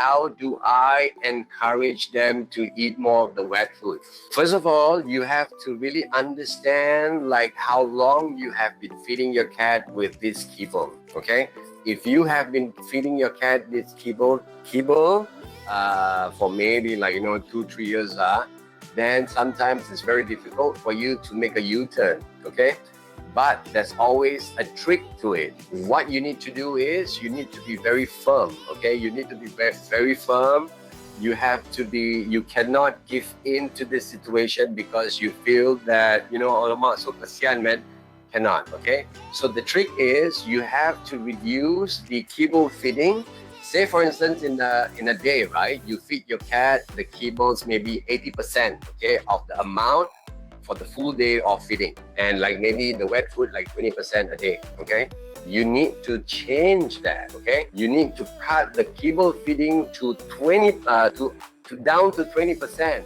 how do I encourage them to eat more of the wet food? First of all, you have to really understand like how long you have been feeding your cat with this kibble. Okay, if you have been feeding your cat this kibble for maybe like 2-3 years, then sometimes it's very difficult for you to make a U-turn. Okay, but there's always a trick to it. What you need to do is you need to be very firm. Okay, you need to be very, very firm. You cannot give in to this situation because you feel that alamak, so kasihan man. Cannot. Okay, so the trick is you have to reduce the kibble feeding. Say for instance, in a day, right, you feed your cat the kibbles maybe 80%, okay, of the amount for the full day of feeding, and like maybe the wet food like 20% a day. Okay, you need to change that. Okay, you need to cut the kibble feeding to 20 to down to 20%,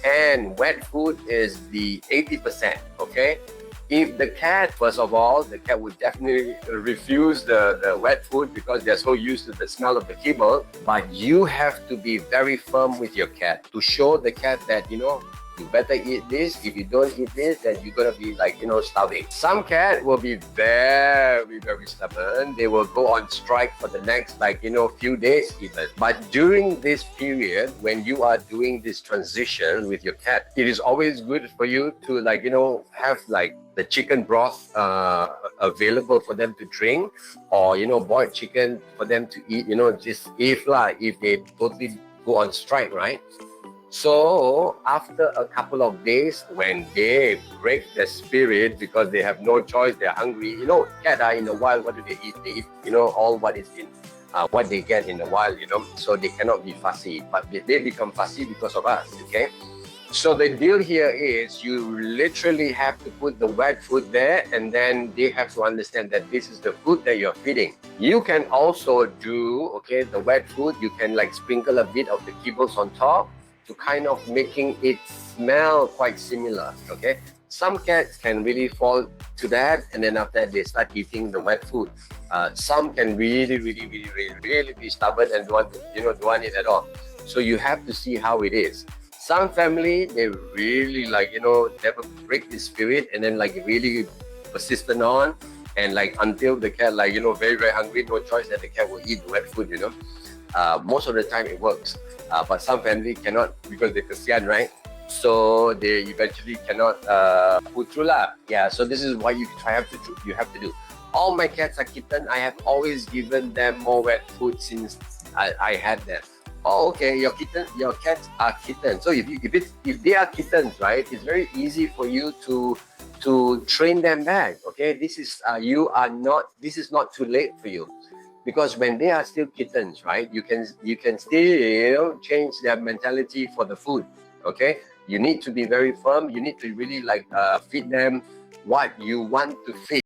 and wet food is the 80%. Okay, if the cat, first of all, the cat would definitely refuse the wet food because they're so used to the smell of the kibble. But you have to be very firm with your cat to show the cat that you better eat this. If you don't eat this, then you're gonna be like starving. Some cat will be very, very stubborn. They will go on strike for the next few days even. But during this period when you are doing this transition with your cat, it is always good for you to have the chicken broth available for them to drink, or boiled chicken for them to eat. Just if they totally go on strike, right? So after a couple of days, when they break their spirit because they have no choice, they're hungry. Cat are in the wild. What do they eat? They eat all what is in what they get in the wild. So they cannot be fussy, but they become fussy because of us. Okay. So the deal here is you literally have to put the wet food there, and then they have to understand that this is the food that you're feeding. You can also do, the wet food, you can sprinkle a bit of the kibbles on top to kind of making it smell quite similar. Okay, some cats can really fall to that, and then after that they start eating the wet food. Some can really be stubborn and don't want it at all. So you have to see how it is. Some family, they really never break the spirit, and then really persistent on, and until the cat very hungry, no choice that the cat will eat the wet food. Most of the time it works, but some family cannot because they're kasihan, right? So they eventually cannot put through lah. Yeah, so this is what you have to do. All my cats are kitten. I have always given them more wet food since I had them. Oh, okay. Your cats are kittens. So if they are kittens, right? It's very easy for you to train them back. Okay, this is not too late for you, because when they are still kittens, right? You can still change their mentality for the food. Okay, you need to be very firm. You need to really feed them what you want to feed.